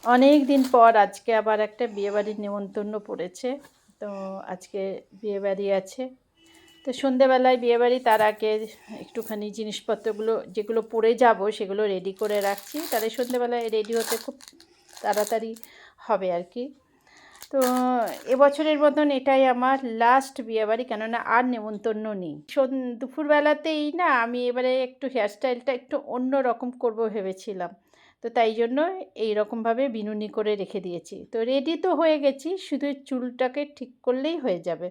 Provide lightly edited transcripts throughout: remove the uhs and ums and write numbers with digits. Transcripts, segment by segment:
অনেক দিন পর আজকে আবার একটা বিয়েবাড়ির নেমন্তন্ন পড়েছে। তো আজকে বিয়েবাড়ি আছে। তো সন্ধেবেলায় বিয়েবাড়ি, তার আগে একটুখানি জিনিসপত্রগুলো যেগুলো পরে যাব সেগুলো রেডি করে রাখছি, তাহলে সন্ধেবেলায় রেডি হতে খুব তাড়াতাড়ি হবে আর কি। তো এবছরের মতন এটাই আমার লাস্ট বিয়েবাড়ি, কেননা আর নেমন্তন্ন নেই। দুপুরবেলাতেই না আমি এবারে একটু হেয়ারস্টাইলটা একটু অন্য রকম করবো ভেবেছিলাম। তো তাই জন্য এই রকমভাবে বিনুনি করে রেখে দিয়েছি। তো রেডি তো হয়ে গেছি, শুধু চুলটাকে ঠিক করলেই হয়ে যাবে।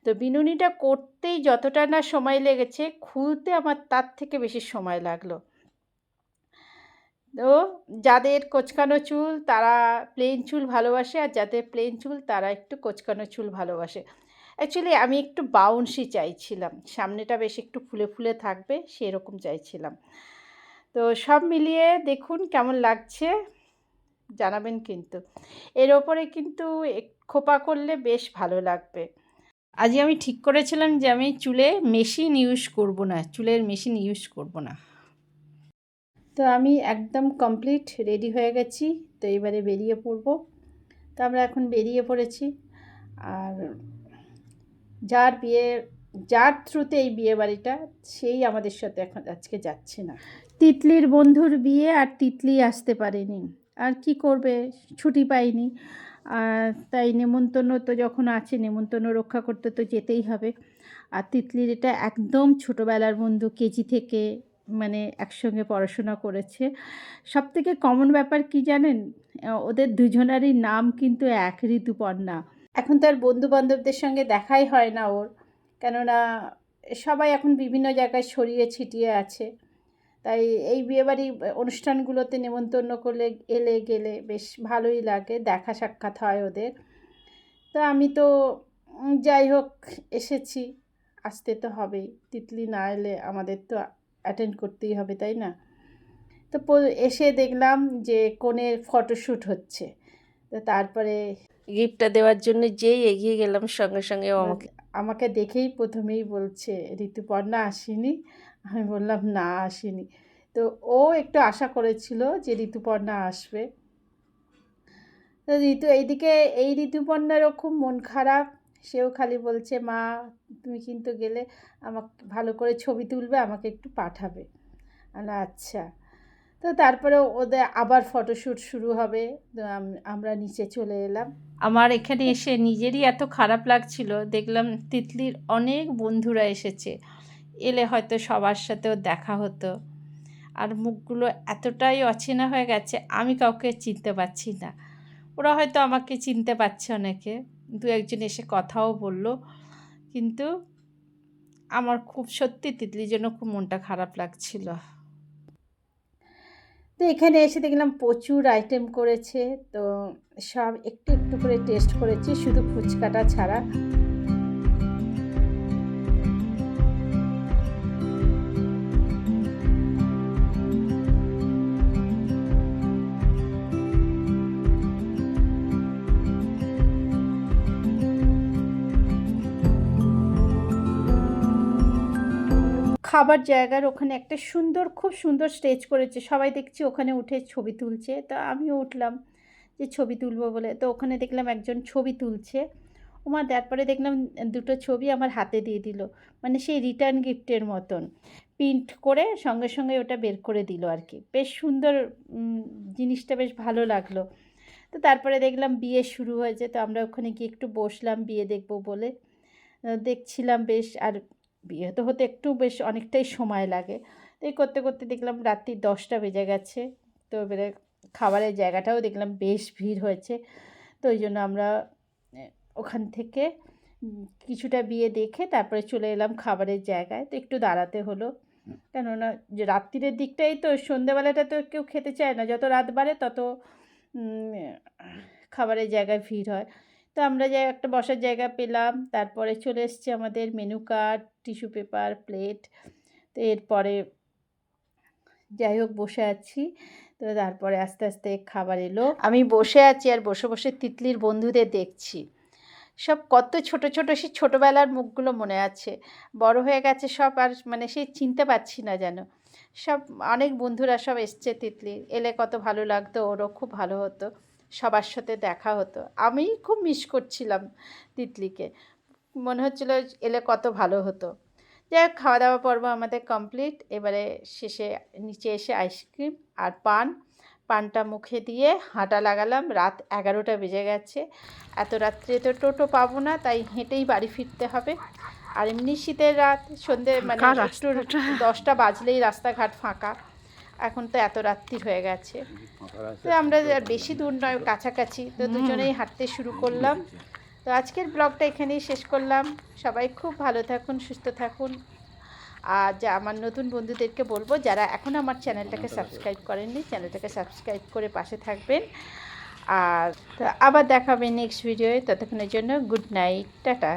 তো বিনুনিটা করতেই যতটা না সময় লেগেছে, খুলতে আমার তার থেকে বেশি সময় লাগলো। তো যাদের কোঁচকানো চুল তারা প্লেন চুল ভালোবাসে, আর যাদের প্লেন চুল তারা একটু কোঁচকানো চুল ভালোবাসে। অ্যাকচুয়ালি আমি একটু বাউন্সি চাইছিলাম, সামনেটা বেশ একটু ফুলে ফুলে থাকবে সেরকম চাইছিলাম। তো সব মিলিয়ে দেখুন কেমন লাগছে, জানাবেন কিন্তু। এর ওপরে কিন্তু খোপা করলে বেশ ভালো লাগবে। আজকে আমি ঠিক করেছিলাম যে আমি চুলে মেশিন ইউজ করব না, চুলের মেশিন ইউজ করব না। তো আমি একদম কমপ্লিট রেডি হয়ে গেছি। তো এবারে বেরিয়ে পড়ব। তো আমরা এখন বেরিয়ে পড়েছি। আর যার বিয়ে, যার থ্রুতে এই বিয়ে বাড়িটা, সেই আমাদের সাথে এখন আজকে যাচ্ছে না। তিতলির বন্ধুর বিয়ে, আর তিতলি আসতে পারেনি। আর কি করবে, ছুটি পাইনি। আর তাই নেমন্তন্ন তো যখন আছে, নেমন্তন্ন রক্ষা করতে তো যেতেই হবে। আর তিতলির এটা একদম ছোটোবেলার বন্ধু, কেজি থেকে মানে একসঙ্গে পড়াশোনা করেছে। সবথেকে কমন ব্যাপার কি জানেন, ওদের দুজনারই নাম কিন্তু এক, ঋতুপর্ণা। এখন তার বন্ধুবান্ধবদের সঙ্গে দেখাই হয় না ওর, কেননা সবাই এখন বিভিন্ন জায়গায় ছড়িয়ে ছিটিয়ে আছে। তাই এই বিয়েবাড়ি অনুষ্ঠানগুলোতে নেমন্তন্ন করলে গেলে বেশ ভালোই লাগে, দেখা সাক্ষাৎ হয় ওদের। তো আমি তো যাই হোক এসেছি, আসতে তো হবেই। তিতলি না এলে আমাদের তো অ্যাটেন্ড করতেই হবে, তাই না? তো এসে দেখলাম যে কনের ফটোশ্যুট হচ্ছে। তো তারপরে গিফটটা দেওয়ার জন্য যেই এগিয়ে গেলাম, সঙ্গে সঙ্গে আমাকে আমাকে দেখেই প্রথমেই বলছে, ঋতুপর্ণা আসেনি? আমি বললাম না, আসেনি। তো ও একটু আশা করেছিল যে ঋতুপর্ণা আসবে। তো এইদিকে এই ঋতুপর্ণারও খুব মন খারাপ। সেও খালি বলছে, মা তুমি কিন্তু গেলে আমাকে ভালো করে ছবি তুলবে, আমাকে একটু পাঠাবে। আচ্ছা। তো তারপরে ওদের আবার ফটোশ্যুট শুরু হবে। তো আমরা নিচে চলে এলাম। আমার এখানে এসে নিজেরই এত খারাপ লাগছিল, দেখলাম তিতলির অনেক বন্ধুরা এসেছে। এলে হয়তো সবার সাথেও দেখা হতো। আর মুখগুলো এতটাই অচেনা হয়ে গেছে, আমি কাউকে চিনতে পারছি না। ওরা হয়তো আমাকে চিনতে পারছে, অনেকে দু একজন এসে কথাও বলল। কিন্তু আমার খুব সত্যি তিতলির জন্য খুব মনটা খারাপ লাগছিল। তো এখানে এসে দেখলাম প্রচুর আইটেম করেছে। তো সব একটু একটু করে টেস্ট করেছি, শুধু ফুচকাটা ছাড়া। খাবার জায়গার ওখানে একটা সুন্দর, খুব সুন্দর স্টেজ করেছে, সবাই দেখছি ওখানে উঠে ছবি তুলছে। তো আমিও উঠলাম যে ছবি তুলবো বলে। তো ওখানে দেখলাম একজন ছবি তুলছে। তারপরে দেখলাম দুটো ছবি আমার হাতে দিয়ে দিল, মানে সেই রিটার্ন গিফটের মতন প্রিন্ট করে সঙ্গে সঙ্গে ওটা বের করে দিল আর কি। বেশ সুন্দর, জিনিসটা বেশ ভালো লাগলো। তো তারপরে দেখলাম বিয়ে শুরু হয়েছে। তো আমরা ওখানে গিয়ে একটু বসলাম বিয়ে দেখব বলে। দেখছিলাম বেশ। আর বিয়ে তো হতে একটু বেশ অনেকটাই সময় লাগে। তো এই করতে করতে দেখলাম রাত্রি 10টা বেজে গেছে। তো এবারে খাবারের জায়গাটাও দেখলাম বেশ ভিড় হয়েছে। তো ওই জন্য আমরা ওখান থেকে কিছুটা বিয়ে দেখে তারপরে চলে এলাম খাবারের জায়গায়। তো একটু দাঁড়াতে হলো, কেননা যে রাত্রিরের দিকটাই তো, সন্ধ্যেবেলাটা তো কেউ খেতে চায় না, যত রাত বাড়ে তত খাবারের জায়গায় ভিড় হয়। তো আমরা যাই একটা বসার জায়গা পেলাম। তারপরে চলে এসছে আমাদের menu card, tissue paper, plate. তো এরপরে যাই হোক বসে আছি। তো তারপরে আস্তে আস্তে খাবার এলো। আমি বসে আছি আর বসে বসে তিতলির বন্ধুদের দেখছি। সব কত ছোট ছোট সেই ছোটোবেলার মুখগুলো মনে আছে। বড় হয়ে গেছে সব, আর মানে সেই চিনতে পারছি না যেন। সব অনেক বন্ধুরা সব এসছে তিতলির, এলে কত ভালো লাগতো, ওরও খুব ভালো হতো, সবার সাথে দেখা হতো। আমি খুব মিস করছিলাম তিতলিকে, মনে হচ্ছিল এলে কত ভালো হতো। যাই হোক, খাওয়া দাওয়া পর্ব আমাদের কমপ্লিট। এবারে শেষে নিচে এসে আইসক্রিম আর পানটা মুখে দিয়ে হাঁটা লাগালাম। রাত 11টা বেজে গেছে। এত রাত্রে তো টোটো পাবো না, তাই হেঁটেই বাড়ি ফিরতে হবে। আর এমনি শীতের রাত, সন্ধে মানে একটু 10টা বাজলেই রাস্তাঘাট ফাঁকা। এখন তো এত রাত্রি হয়ে গেছে, তো আমরা বেশি দূর নয়, কাছাকাছি, তো দুজনেই হাঁটতে শুরু করলাম। তো আজকের ব্লগটা এখানেই শেষ করলাম। সবাই খুব ভালো থাকুন, সুস্থ থাকুন। আর যা আমার নতুন বন্ধুদেরকে বলবো, যারা এখন আমার চ্যানেলটাকে সাবস্ক্রাইব করেননি, চ্যানেলটাকে সাবস্ক্রাইব করে পাশে থাকবেন। আর আবার দেখা হবে নেক্সট ভিডিওয়ে। ততক্ষণের জন্য গুড নাইট, টাটা।